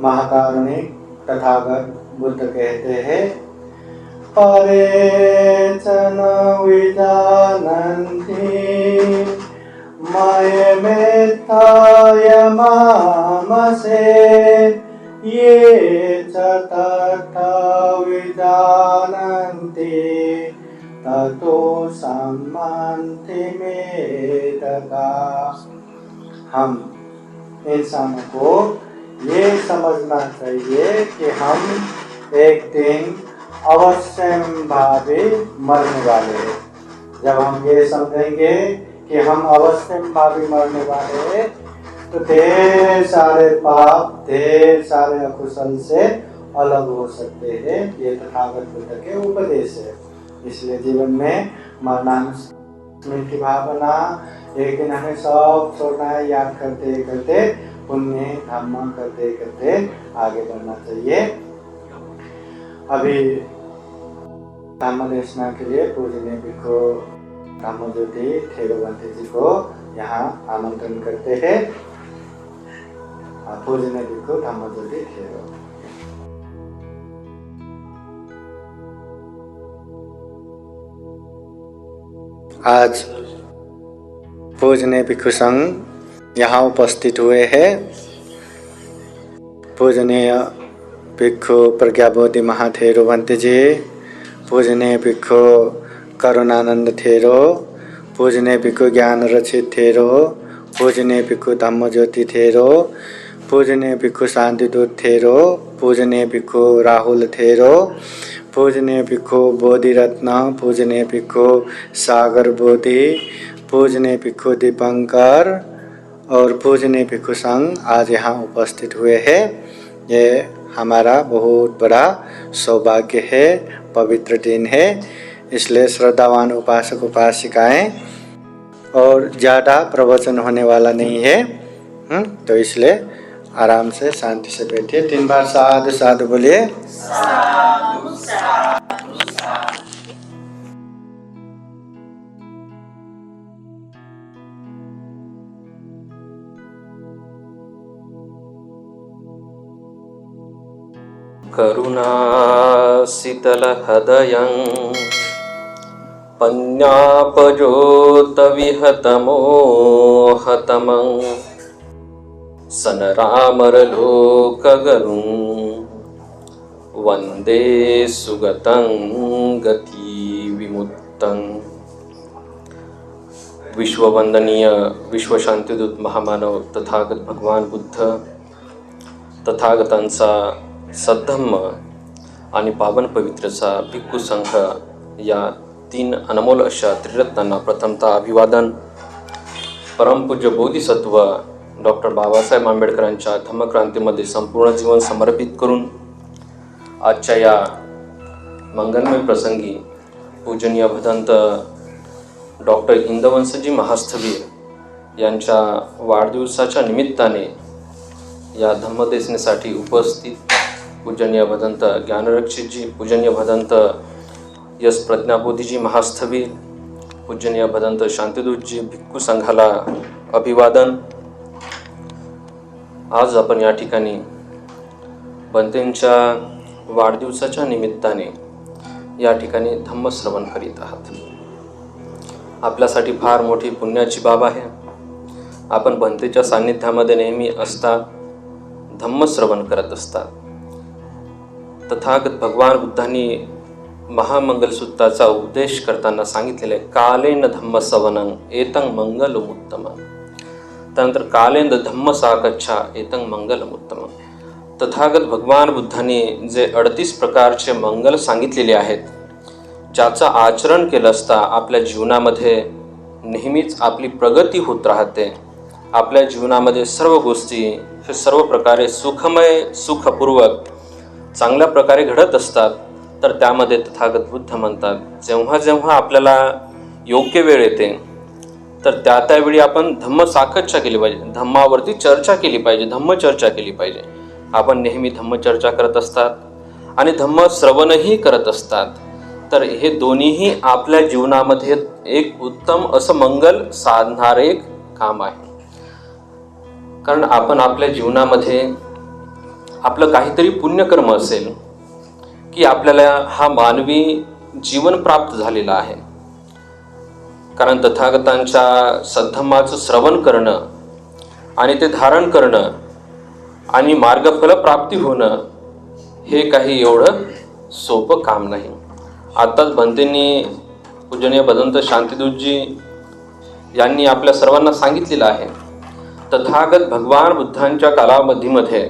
महाकारुणिक तथागत बुद्ध कहते हैं, परे च न विजानन्ति मयमेत्थाय मामसे ये च तथा विजानन्ति ततो सम्मन्ति मेतका। हम इंसानों को ये समझना चाहिए कि हम एक दिन अवश्य भावी मरने वाले हैं। जब हम ये समझेंगे कि हम अवश्य भावी मरने वाले हैं तो ढेर सारे पाप, ढेर सारे अकुशल से अलग हो सकते हैं। ये तथागत बुद्ध के उपदेश है। इसलिए जीवन में मरणानुस्मृति भावना, एक दिन हमें सब छोड़ना है, याद करते करते पुण्य धर्म करते करते आगे बढ़ना चाहिए। अभी धम्म देशना के लिए पूजनीय भिक्खु धम्मज्योति थेरोवंती जी को यहाँ आमंत्रण करते हैं। पूजनीय भिक्खु धम्मज्योति थेरो। आज पूजनीय भिक्खु संघ यहाँ उपस्थित हुए हैं। पूजनीय भिक्खु प्रज्ञाबोधि महाथेरोवंती जी, पूजनीय भिक्खु करुणानंद थेरो, पूजनीय भिक्खु ज्ञान रचित थेरो, पूजनीय भिक्खु धम्मज्योति थेरो, पूजनीय भिक्खु शांतिदूत थेरो, पूजनीय भिक्खु राहुल थेरो, पूजनीय भिक्खु बोधिरत्न, पूजनीय भिक्खु सागर बोधि, पूजनीय भिक्खु दीपंकर और पूजनीय भिक्खु संघ आज यहाँ उपस्थित हुए हैं। ये हमारा बहुत बड़ा सौभाग्य है, पवित्र दिन है। इसलिए श्रद्धावान उपासक उपासिकाएं, और ज़्यादा प्रवचन होने वाला नहीं है, तो इसलिए आराम से शांति से बैठिए। 3 बार साधु साधु बोलिए। साधु साधु साधु। करुणासितलहृदयं पन्यापजोतविहतमोहतमं सनरामरलोकगरुं वन्दे सुगतं गतिविमुक्तं। विश्ववंदनीय विश्वशांतिदूत महामानव तथागत भगवान बुद्ध, तथागतांचा सद्धम्म आणि पावन पवित्रचा भिक्खू संघ या 3 अनमोल अशा त्रिरत्नांना प्रथमतः अभिवादन। परमपूज्य बोधिसत्व डॉक्टर बाबासाहेब आंबेडकरांच्या धम्मक्रांतीमध्ये संपूर्ण जीवन समर्पित करून आजच्या या मंगलमय प्रसंगी पूजनीय भदंत डॉक्टर इंदवंसजी महास्थवीर यांच्या वाढदिवसाच्या निमित्ताने या धम्मदेशनेसाठी उपस्थित पूजनीय भदंत ज्ञानरक्षितजी, पूजनीय भदंत यस प्रज्ञाबोधीजी महास्थवीर, पूजनीय भदंत शांतिदूतजी भिक्खू संघाला अभिवादन। आज आपण या ठिकाणी बंतेंच्या वाढदिवसाच्या निमित्ताने या ठिकाणी धम्मश्रवण करीत आहात। आपल्यासाठी फार मोठी पुण्याची बाब आहे। आपण बंतेच्या सान्निध्यामध्ये नेहमी असता धम्मश्रवण करत असतात। तथागत भगवान बुद्धांनी महामंगलसूत्राचा उपदेश करताना सांगितलेले कालेन धम्मसवनं एतं मंगलमुत्तमं, त्यानंतर कालेन धम्म साकच्छा एतं मंगलमुत्तमं। तथागत भगवान बुद्धांनी जे 38 प्रकारचे मंगल सांगितलेले आहेत, ज्याचं आचरण केलं असता आपल्या जीवनामध्ये नेहमीच आपली प्रगती होत राहते। आपल्या जीवनामध्ये सर्व गोष्टी हे सर्व प्रकारे सुखमय, सुखपूर्वक चांगल्या प्रकारे घडत असतात। तर त्यामध्ये तथागत बुद्ध म्हणतात, जेव्हा जेव्हा आपल्याला योग्य वेळ येते तर त्यावेळी आपण धम्म साकच्छा केली पाहिजे, धम्मावरती चर्चा केली पाहिजे, धम्मचर्चा केली पाहिजे। आपण नेहमी धम्मचर्चा करत असतात आणि धम्म श्रवणही करत असतात। तर हे दोन्हीही आपल्या जीवनामध्ये एक उत्तम असं मंगल साधणारे काम आहे। कारण आपण आपल्या जीवनामध्ये आपलं काहीतरी पुण्यकर्म असेल की आपल्याला हा मानवी जीवन प्राप्त झालेला आहे. कारण तथागतांच्या सद्धम्माचं श्रवण करणं आणि ते धारण करणं आणि मार्गफल प्राप्ती होणं हे काही एवढं सोपं काम नाही. आत्ताच भंतेंनी पूजनीय भदंत शांतिदूतजी यांनी आपल्या सर्वांना सांगितलेलं आहे, तथागत भगवान बुद्धांच्या कालावधीमध्ये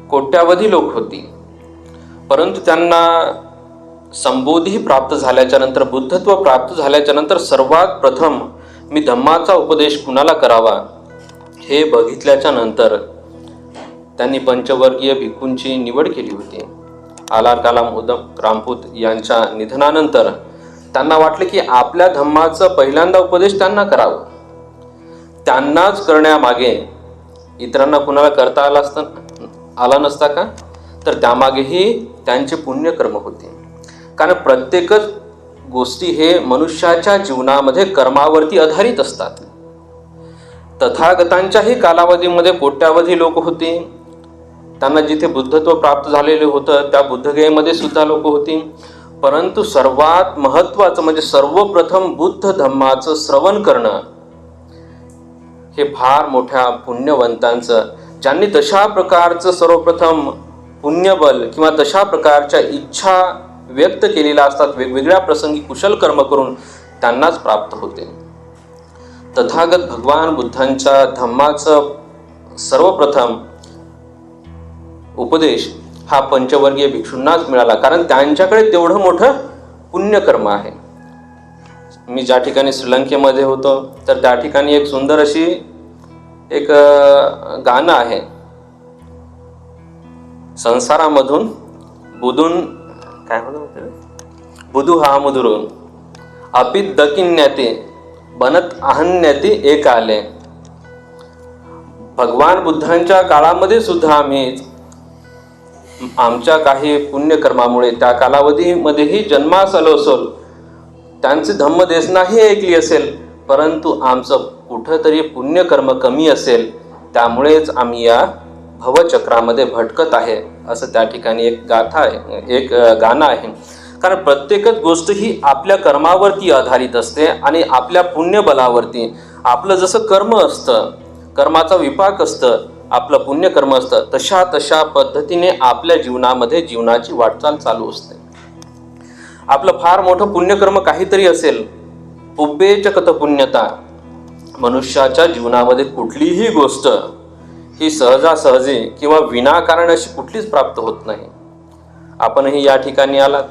कोट्यावधी लोक होती, परंतु त्यांना संबोधी प्राप्त झाल्याच्या नंतर, बुद्धत्व प्राप्त झाल्याच्या नंतर सर्वात प्रथम मी धम्माचा उपदेश कुणाला करावा हे बघितल्याच्या नंतर त्यांनी पंचवर्गीय भिक्खूंची निवड केली होती. आलार कालाम उदम रामपूत यांच्या निधनानंतर त्यांना वाटले की आपल्या धम्माचं पहिल्यांदा उपदेश त्यांना करावं. त्यांनाच करण्यामागे इतरांना कुणाला करता आला नसता का? तर त्यामागेही त्यांचे पुण्यकर्म होते. कारण प्रत्येकच गोष्टी हे मनुष्याच्या जीवनामध्ये कर्मावरती आधारित असतात. तथागतांच्याही कालावधीमध्ये कोट्यावधी लोक होते. त्यांना जिथे बुद्धत्व प्राप्त झालेले होतं त्या बुद्धगयेमध्ये सुद्धा लोक होती. परंतु सर्वात महत्त्वाचं म्हणजे सर्वप्रथम बुद्ध धम्माचं श्रवण करणं हे फार मोठ्या पुण्यवंतांचं, ज्यांनी तशा प्रकारचं सर्वप्रथम पुण्यबल किंवा तशा प्रकारच्या इच्छा व्यक्त केलेल्या असतात, वेगवेगळ्या प्रसंगी कुशल कर्म करून त्यांनाच प्राप्त होते. तथागत भगवान बुद्धांच्या धम्माचं सर्वप्रथम उपदेश हा पंचवर्गीय भिक्षूंनाच मिळाला, कारण त्यांच्याकडे तेवढं मोठं पुण्यकर्म आहे. मी ज्या ठिकाणी श्रीलंकेमध्ये होतो तर त्या ठिकाणी एक सुंदर अशी एक गाणं आहे, संसारामधून बुधून काय म्हणतो, बुधू हा मुदुरून अपित दकिन्याते बनत आहन्याते एक आले. भगवान बुद्धांच्या काळामध्ये सुद्धा आम्ही आमच्या काही पुण्यकर्मामुळे त्या कालावधीमध्येही जन्मास आलो असेल, त्यांचे धम्मदेशनाही ऐकली असेल, परंतु आमचं कुठंतरी पुण्यकर्म कमी असेल, त्यामुळेच आम्ही या भवचक्रामध्ये भटकत आहे, असं त्या ठिकाणी एक गाथा आहे, एक गाणं आहे. कारण प्रत्येकच गोष्ट ही आपल्या कर्मावरती आधारित असते आणि आपल्या पुण्यबलावरती. आपलं जसं कर्म असतं, कर्माचा विपाक असतं, आपलं पुण्यकर्म असतं, तशा पद्धतीने आपल्या जीवनामध्ये जीवनाची वाटचाल चालू असते. आपलं फार मोठं पुण्यकर्म काहीतरी असेल, पुब्बेच कथ पुण्यता, मनुष्याच्या जीवनामध्ये कुठलीही गोष्ट ही सहजासहजी किंवा विनाकारण अशी कुठलीच प्राप्त होत नाही. आपणही या ठिकाणी आलात,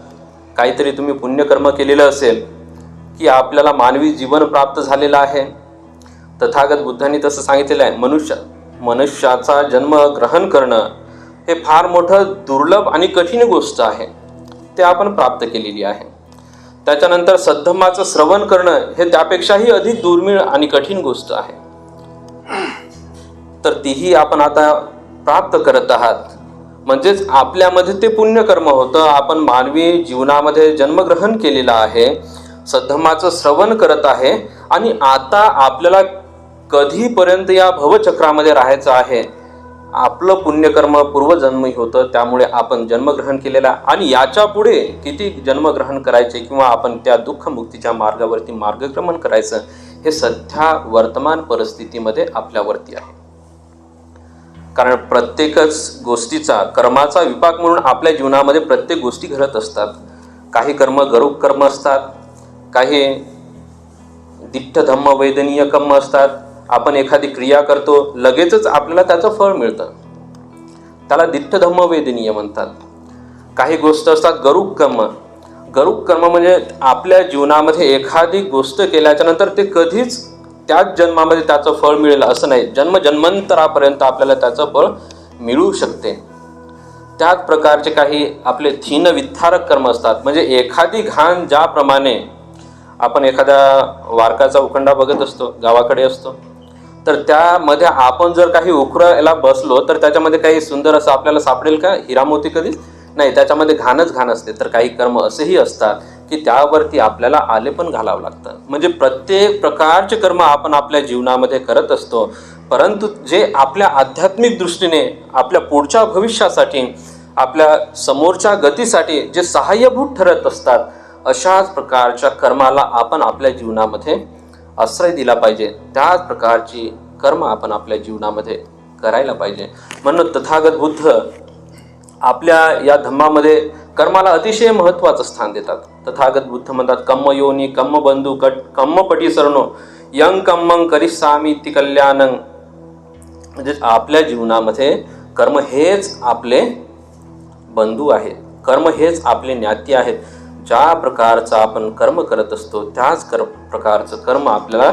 काहीतरी तुम्ही पुण्यकर्म केलेलं असेल की आपल्याला मानवी जीवन प्राप्त झालेलं आहे. तथागत बुद्धांनी तसं सांगितलेलं आहे, मनुष्याचा जन्म ग्रहण करणं हे फार मोठं दुर्लभ आणि कठीण गोष्ट आहे, ते आपण प्राप्त केलेली आहे. त्याच्यानंतर सद्धम्माचं श्रवण करणं हे त्यापेक्षाही अधिक दुर्मिळ आणि कठीण गोष्ट आहे, तर तीही आपण आता प्राप्त करत आहात. म्हणजेच आपल्यामध्ये ते पुण्यकर्म होतं, आपण मानवी जीवनामध्ये जन्मग्रहण केलेला आहे, सद्धम्माचं श्रवण करत आहे आणि आता आपल्याला कधीपर्यंत या भवचक्रामध्ये राहायचं आहे. आपलं पुण्यकर्म पूर्वजन्मी होतं, त्यामुळे आपण जन्मग्रहण केलेला आणि याच्या पुढे किती जन्मग्रहण करायचे किंवा आपण त्या दुःखमुक्तीच्या मार्गावरती मार्गक्रमण करायचं हे सध्या वर्तमान परिस्थितीमध्ये आपल्यावरती आहे. कारण प्रत्येकच गोष्टीचा कर्माचा विपाक म्हणून आपल्या जीवनामध्ये प्रत्येक गोष्टी घडत असतात. काही कर्म गरुक कर्म असतात, काही दिठ्ठ धम्म वेदनीय कर्म असतात. आपण एखादी क्रिया करतो, लगेचच आपल्याला त्याचं फळ मिळतं, त्याला दिठ्ठ धम्म वेदनीय म्हणतात. काही गोष्ट असतात गरुक कर्म म्हणजे आपल्या जीवनामध्ये एखादी गोष्ट केल्याच्या नंतर ते कधीच त्याच जन्मामध्ये त्याचं फळ मिळेल असं नाही, जन्मजन्मांतरापर्यंत आपल्याला त्याचं फळ मिळू शकते. त्याच प्रकारचे काही आपले थीन वित्थारक कर्म असतात, म्हणजे एखादी घाण ज्याप्रमाणे आपण एखाद्या वारकाचा उखंडा बघत असतो, गावाकडे असतो, तर त्यामध्ये आपण जर काही उखरायला बसलो तर त्याच्यामध्ये काही सुंदर असं आपल्याला सापडेल का? हिरामोती कधीच नाही, त्याच्यामध्ये घाणच घाण असते. तर काही कर्म असेही असतात की त्यावरती आपल्याला आलेपण घालावं लागतं. म्हणजे प्रत्येक प्रकारचे कर्म आपण आपल्या जीवनामध्ये करत असतो, परंतु जे आपल्या आध्यात्मिक दृष्टीने आपल्या पुढच्या भविष्यासाठी, आपल्या समोरच्या गतीसाठी जे सहाय्यभूत ठरत असतात, अशाच प्रकारच्या कर्माला आपण आपल्या जीवनामध्ये आश्रय दिला पाहिजे. त्याच प्रकारची कर्म आपण आपल्या जीवनामध्ये करायला पाहिजे. म्हणून तथागत बुद्ध आपल्या या धम्मामध्ये कर्माला अतिशय महत्त्वाचं स्थान देतात. तथागत बुद्ध म्हणतात, कम्म योनी कम्म बंधू कम्म पटी सरणो यंग कम्मं करिष्यामि ति कल्याणं. म्हणजे आपल्या जीवनामध्ये कर्म हेच आपले बंधू आहेत, कर्म हेच आपले ज्ञाती आहेत. ज्या प्रकारचं आपण कर्म करत असतो त्याच प्रकारचं कर्म आपल्याला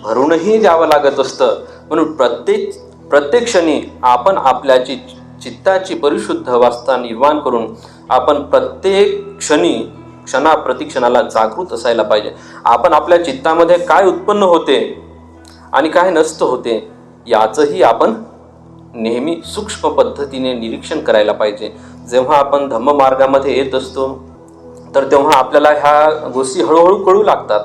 भरूनही द्यावं लागत असतं. म्हणून प्रत्येक क्षणी आपण आपल्या चित्ताची परिशुद्ध अवस्था निर्माण करून आपण प्रत्येक क्षणाप्रती क्षणाला जागृत असायला पाहिजे. आपण आपल्या चित्तामध्ये काय उत्पन्न होते आणि काय नष्ट होते याचंही आपण नेहमी सूक्ष्म पद्धतीने निरीक्षण करायला पाहिजे. जेव्हा आपण धम्ममार्गामध्ये येत असतो तर तेव्हा आपल्याला ह्या गोष्टी हळूहळू कळू लागतात.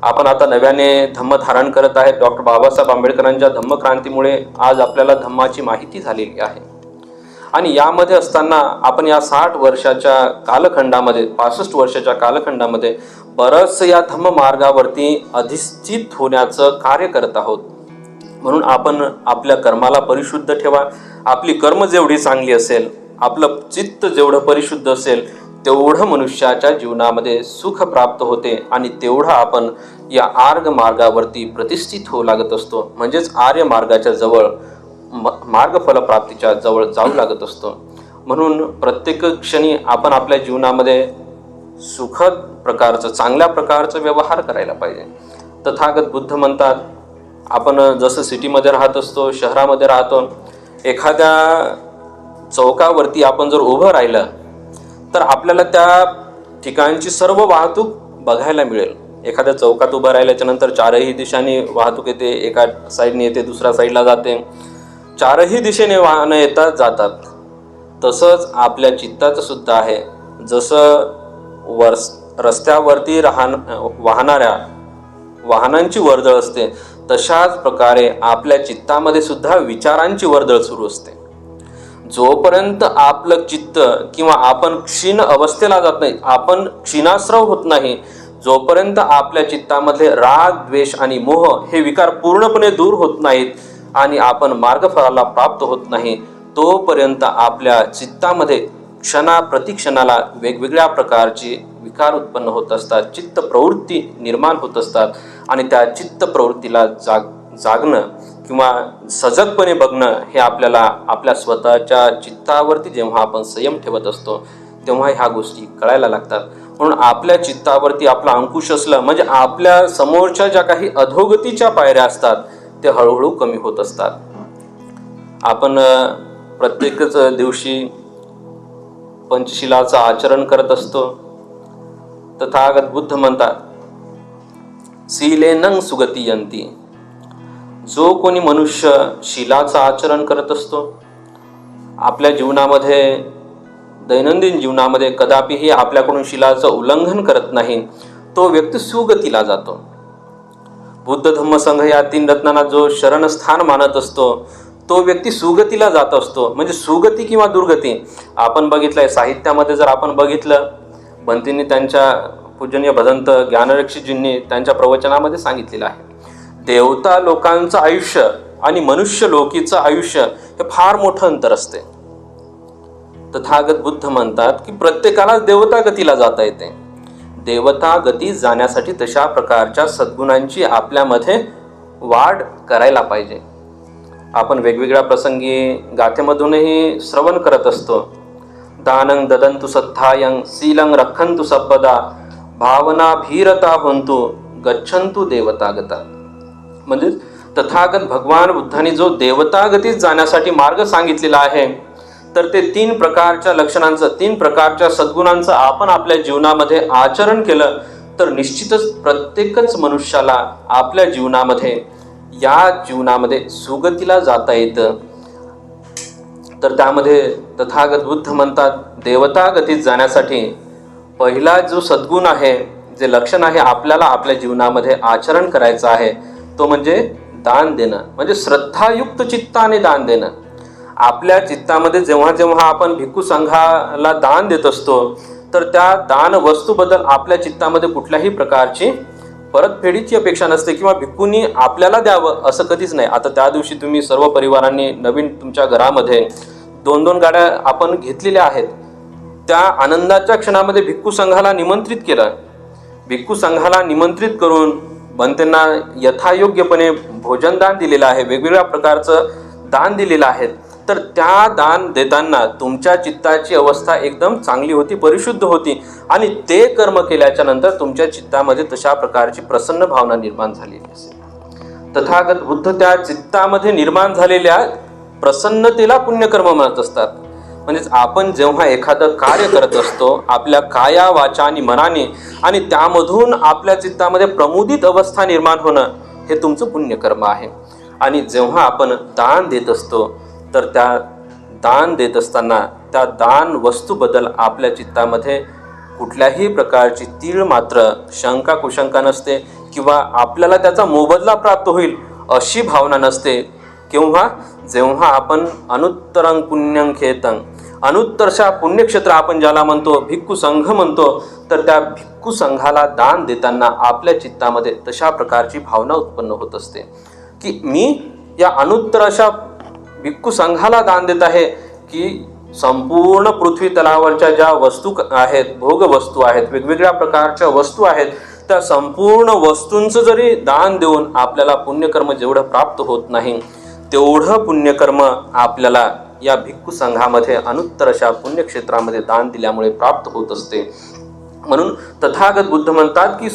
आपण आता नव्याने धम्म धारण करत आहेत. डॉक्टर बाबासाहेब आंबेडकरांच्या धम्मक्रांतीमुळे आज आपल्याला धम्माची माहिती झालेली आहे. आणि यामध्ये असताना आपण या 60 वर्षाच्या कालखंडामध्ये, 65 वर्षाच्या कालखंडामध्ये बरंच या धम्म मार्गावरती अधिष्ठित होण्याचं कार्य करत आहोत. म्हणून आपण आपल्या कर्माला परिशुद्ध ठेवा. आपली कर्म जेवढी चांगली असेल, आपलं चित्त जेवढं परिशुद्ध असेल, तेवढं मनुष्याच्या जीवनामध्ये सुख प्राप्त होते आणि तेवढं आपण या आर्य मार्गावरती प्रतिष्ठित होऊ लागत असतो. म्हणजेच आर्य मार्गाच्या जवळ, मार्गफलप्राप्तीच्या जवळ जाऊ लागत असतो. म्हणून प्रत्येक क्षणी आपण आपल्या जीवनामध्ये सुखद प्रकारचं, चांगल्या प्रकारचं व्यवहार करायला पाहिजे. तथागत बुद्ध म्हणतात, आपण जसं सिटीमध्ये राहत असतो, शहरामध्ये राहतो, एखाद्या चौकावरती आपण जर उभं राहिलं तर आपल्याला त्या ठिकाणची सर्व वाहतूक बघायला मिळेल. एखाद्या चौकात उभं राहिल्याच्या नंतर चारही दिशांनी वाहतूक येते. एका साईडने येते, दुसऱ्या साईडला जाते. चारही दिशेने वाहनं येतात जातात. तसंच आपल्या चित्ताचं सुद्धा आहे. जसं रस्त्यावरती वाहणाऱ्या वाहनांची वर्दळ असते, तशाच प्रकारे आपल्या चित्तामध्ये सुद्धा विचारांची वर्दळ सुरू असते. जोपर्यंत आपलं चित्त किंवा आपण क्षीण अवस्थेला जात नाही, आपण क्षीणाश्रव होत नाही, जोपर्यंत आपल्या चित्तामध्ये राग, द्वेष आणि मोह हे विकार पूर्णपणे दूर होत नाहीत आणि आपण मार्गफळाला प्राप्त होत नाही, तोपर्यंत आपल्या चित्तामध्ये क्षणाप्रतिक्षणाला वेगवेगळ्या प्रकारचे विकार उत्पन्न होत असतात, चित्त प्रवृत्ती निर्माण होत असतात. आणि त्या चित्त प्रवृत्तीला जागणं किंवा सजगपणे बघणं हे आपल्याला आपल्या स्वतःच्या चित्तावरती जेव्हा आपण संयम ठेवत असतो तेव्हा ह्या गोष्टी कळायला लागतात. म्हणून आपल्या चित्तावरती आपला अंकुश असलं म्हणजे आपल्या समोरच्या ज्या काही अधोगतीच्या पायऱ्या असतात ते हळूहळू कमी होत असतात. आपण प्रत्येकच दिवशी पंचशिलाचं आचरण करत असतो. तथागत बुद्ध म्हणतात, शीलेनं सुगती यंती. जो कोणी मनुष्य शिलाचं आचरण करत असतो, आपल्या जीवनामध्ये, दैनंदिन जीवनामध्ये कदापिही आपल्याकडून शिलाचं उल्लंघन करत नाही, तो व्यक्ती सुगतीला जातो. बुद्ध धम्म संघ या 3 रत्नांना जो शरणस्थान मानत असतो तो व्यक्ती सुगतीला जात असतो. म्हणजे सुगती किंवा दुर्गती आपण बघितलंय साहित्यामध्ये. जर आपण बघितलं, भंतींनी त्यांच्या पूजनीय भदंत ज्ञानरक्षीजींनी त्यांच्या प्रवचनामध्ये सांगितलेलं आहे, देवता लोकांचं आयुष्य आणि मनुष्य लोकीचं आयुष्य हे फार मोठं अंतर असते. तथागत बुद्ध म्हणतात की प्रत्येकाला देवता गतीला जाता येते. देवता गती जाण्यासाठी तशा प्रकारच्या सद्गुणांची आपल्यामध्ये वाढ करायला पाहिजे. आपण वेगवेगळ्या प्रसंगी गाथेमधूनही श्रवण करत असतो. दानं ददंतु सत्थायं शीलं रक्षन्तु सर्वदा भावना भीरता भवन्तु गच्छन्तु देवतागता. म्हणजे तथागत भगवान बुद्धांनी जो देवतागतीत जाण्यासाठी मार्ग सांगितलेला आहे, तर ते 3 प्रकारच्या लक्षणांचं, 3 प्रकारच्या सद्गुणांचं आपण आपल्या जीवनामध्ये आचरण केलं तर निश्चितच प्रत्येकच मनुष्याला आपल्या जीवनामध्ये, या जीवनामध्ये सुगतीला जाता येतं. तर त्यामध्ये तथागत बुद्ध म्हणतात, देवतागतीत जाण्यासाठी पहिला जो सद्गुण आहे, जे लक्षण आहे आपल्याला आपल्या जीवनामध्ये आचरण करायचं आहे, तो म्हणजे दान देणं म्हणजे श्रद्धायुक्त चित्ताने दान देणं. आपल्या चित्तामध्ये जेव्हा जेव्हा आपण भिक्खू संघाला दान देत असतो तर त्या दान वस्तूबद्दल आपल्या चित्तामध्ये कुठल्याही प्रकारची परतफेडीची अपेक्षा नसते किंवा भिक्खूंनी आपल्याला द्यावं असं कधीच नाही. आता त्या दिवशी तुम्ही सर्व परिवारांनी नवीन तुमच्या घरामध्ये 2-2 गाड्या आपण घेतलेल्या आहेत. त्या आनंदाच्या क्षणामध्ये भिक्खू संघाला निमंत्रित केलं. भिक्खू संघाला निमंत्रित करून बनतेंना यथायोग्यपणे भोजनदान दिलेलं आहे, वेगवेगळ्या प्रकारचं दान दिलेलं आहे. तर त्या दान देताना तुमच्या चित्ताची अवस्था एकदम चांगली होती, परिशुद्ध होती आणि ते कर्म केल्याच्या नंतर तुमच्या चित्तामध्ये तशा प्रकारची प्रसन्न भावना निर्माण झालेली असेल. तथागत बुद्ध त्या चित्तामध्ये निर्माण झालेल्या प्रसन्नतेला पुण्यकर्म म्हणत असतात. म्हणजेच आपण जेव्हा एखादं कार्य करत असतो आपल्या काया वाचा आणि मनाने आणि त्यामधून आपल्या चित्तामध्ये प्रमुदित अवस्था निर्माण होणं हे तुमचं पुण्यकर्म आहे. आणि जेव्हा आपण दान देत असतो तर त्या दान देत असताना त्या दान वस्तूबद्दल आपल्या चित्तामध्ये कुठल्याही प्रकारची तीळ मात्र शंका कुशंका नसते किंवा आपल्याला त्याचा मोबदला प्राप्त होईल अशी भावना नसते. किंवा जेव्हा आपण अनुत्तरं पुण्यं खेतं, अनुत्तरशा पुण्यक्षेत्र आपण ज्याला म्हणतो, भिक्खू संघ म्हणतो, तर त्या भिक्खू संघाला दान देताना आपल्या चित्तामध्ये तशा प्रकारची भावना उत्पन्न होत असते की मी या अनुत्तर अशा भिक्खू संघाला दान देत आहे की संपूर्ण पृथ्वी तलावरच्या ज्या वस्तू आहेत, भोग वस्तू आहेत, वेगवेगळ्या प्रकारच्या वस्तू आहेत, त्या संपूर्ण वस्तूंचं जरी दान देऊन आपल्याला पुण्यकर्म जेवढं प्राप्त होत नाही तेवढं पुण्यकर्म आपल्याला या भिक्खू संघामध्ये अनुत्तर अशा पुण्यक्षेत्रामध्ये दान दिल्यामुळे प्राप्त होत असते. म्हणून तथागत बुद्ध म्हणतात की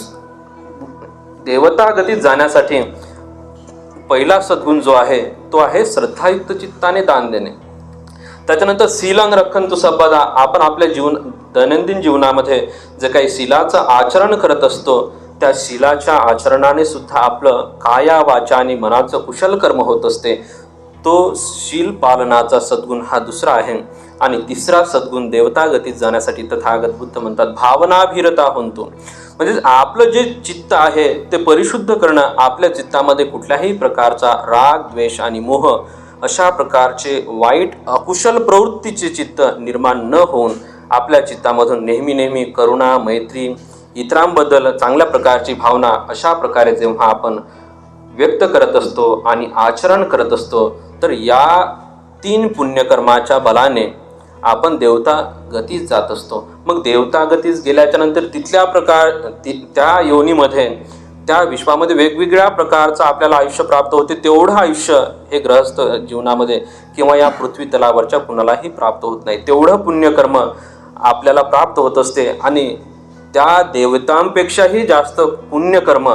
देवतागतीत जाण्यासाठी पहिला सद्गुण जो आहे तो आहे श्रद्धायुक्त चित्ताने दान देणे. त्याच्यानंतर शीलं रक्षन्तु सर्वदा, आपण आपल्या दैनंदिन जीवनामध्ये जे काही शीलाचं आचरण करत असतो त्या शीलाच्या आचरणाने सुद्धा आपलं काया वाचा आणि मनाचं कुशल कर्म होत असते. तो शील पालनाचा सद्गुण हा दुसरा आहे. आणि तिसरा सद्गुण देवतागतीत जाण्यासाठी तथागत बुद्ध म्हणतात भावनाभिरता होतो. म्हणजे आपलं जे चित्त आहे ते परिशुद्ध करणं, आपल्या चित्तामध्ये कुठल्याही प्रकारचा राग द्वेष आणि मोह अशा प्रकारचे वाईट अकुशल प्रवृत्तीचे चित्त निर्माण न होऊन आपल्या चित्तामधून नेहमी करुणा मैत्री इतरांबद्दल चांगल्या प्रकारची भावना अशा प्रकारे जेव्हा आपण व्यक्त करत असतो आणि आचरण करत असतो तर या 3 पुण्यकर्माच्या बलाने आपण देवता गतीस जात असतो. मग देवता गतीस गेल्याच्या नंतर तिथल्या त्या योनीमध्ये त्या विश्वामध्ये वेगवेगळ्या प्रकारचं आपल्याला आयुष्य प्राप्त होते. तेवढं आयुष्य हे गृहस्थ जीवनामध्ये किंवा या पृथ्वी तलावरच्या कुणालाही प्राप्त होत नाही. तेवढं पुण्यकर्म आपल्याला प्राप्त होत असते आणि त्या देवतांपेक्षाही जास्त पुण्यकर्म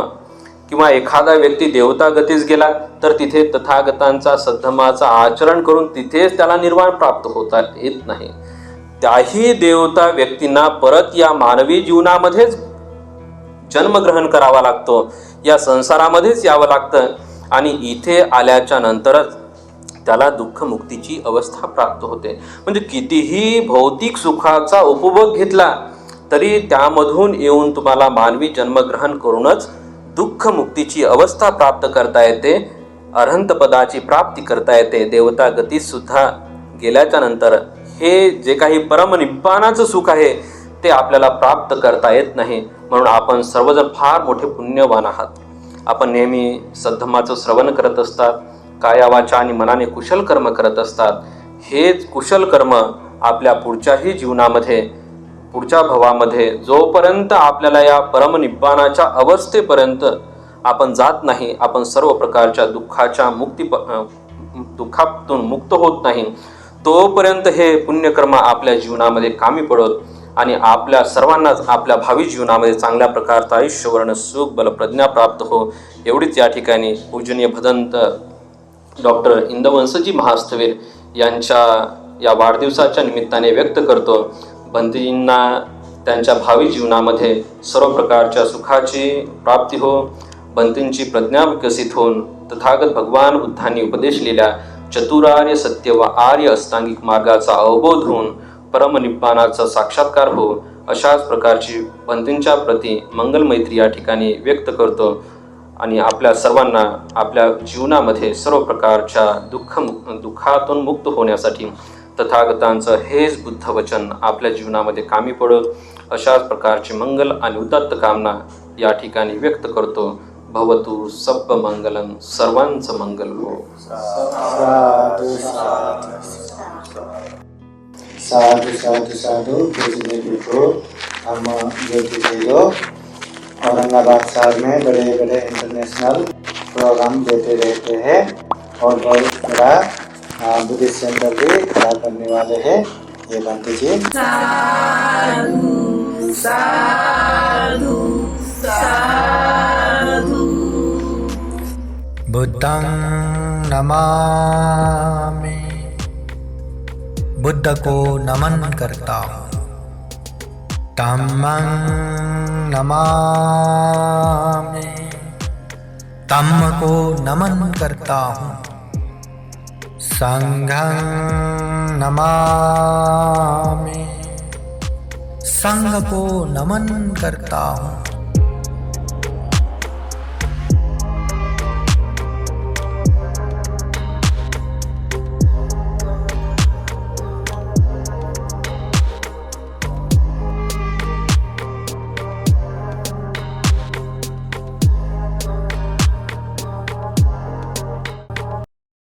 किंवा एखादा व्यक्ती देवता गतीस गेला तर तिथे तथागतांचा सद्धमाचा आचरण करून तिथेच त्याला निर्वाण प्राप्त होता येत नाही. त्याही देवता व्यक्तींना परत या मानवी जीवनामध्येच जन्मग्रहण करावा लागतो, या संसारामध्येच यावं लागतं आणि इथे आल्याच्या नंतरच त्याला दुःखमुक्तीची अवस्था प्राप्त होते. म्हणजे कितीही भौतिक सुखाचा उपभोग घेतला तरी त्यामधून येऊन तुम्हाला मानवी जन्मग्रहण करूनच दुःखमुक्तीची अवस्था प्राप्त करता येते, अरहंत पदाची प्राप्ती करता येते. देवता गतीत सुद्धा गेल्याच्या नंतर हे जे काही परमनिब्बाणाचं सुख आहे ते आपल्याला प्राप्त करता येत नाही. म्हणून आपण सर्वजण फार मोठे पुण्यवान आहात. आपण नेहमी सद्धमाचं श्रवण करत असतात, काया वाचा आणि मनाने कुशल कर्म करत असतात. हेच कुशल कर्म आपल्या पुढच्याही जीवनामध्ये पुढच्या भवामध्ये जोपर्यंत आपल्याला या परमनिब्बाणाच्या अवस्थेपर्यंत आपण जात नाही, आपण सर्व प्रकारच्या दुःखातून मुक्त होत नाही, तोपर्यंत हे पुण्यकर्म आपल्या जीवनामध्ये कामी पडत आणि आपल्या सर्वांनाच आपल्या भावी जीवनामध्ये चांगल्या प्रकारचं आयुष्य वर्ण सुख बल प्रज्ञा प्राप्त हो. एवढीच या ठिकाणी पूजनीय भदंत डॉक्टर इंदवंसजी महास्थवीर यांच्या या वाढदिवसाच्या निमित्ताने व्यक्त करतो. बंधूंना त्यांच्या भावी जीवनामध्ये सर्व प्रकारच्या सुखाची प्राप्ती हो, बंधूंची प्रज्ञा विकसित होऊन तथागत भगवान बुद्धांनी उपदेशलेल्या चतुरार्य सत्य व आर्य अष्टांगिक मार्गाचा अवबोध होऊन परमनिब्बाणाचा साक्षात्कार हो, अशाच प्रकारची बंधूंच्या प्रती मंगल मैत्री या ठिकाणी व्यक्त करतो. आणि आपल्या सर्वांना आपल्या जीवनामध्ये सर्व प्रकारच्या दुःखातून मुक्त होण्यासाठी तथागतांचं हेच बुद्ध वचन आपल्या जीवनामध्ये कामी पडेल, अशाच प्रकारची मंगल आणि उदात्त कामना या ठिकाणी व्यक्त करतो. भवतु सब्ब मंगलम, सर्वांचं मंगल हो. साधु साधु साधु साधु पूजनीय को हम ज्योति दे दो। औरंगाबाद शहर में बड़े बड़े इंटरनेशनल प्रोग्राम देते रहते हैं और बहुत बड़ा बुद्धिस्ट सेंटर भी खड़ा करने वाले हैं ये बंटी जी। साधु साधु साधु। बुद्धं नमामि, बुद्ध को नमन करता हूँ। धम्मं नमामि, धम्म को नमन करता हूँ। संघं नमामि, संघ को नमन करता हूँ।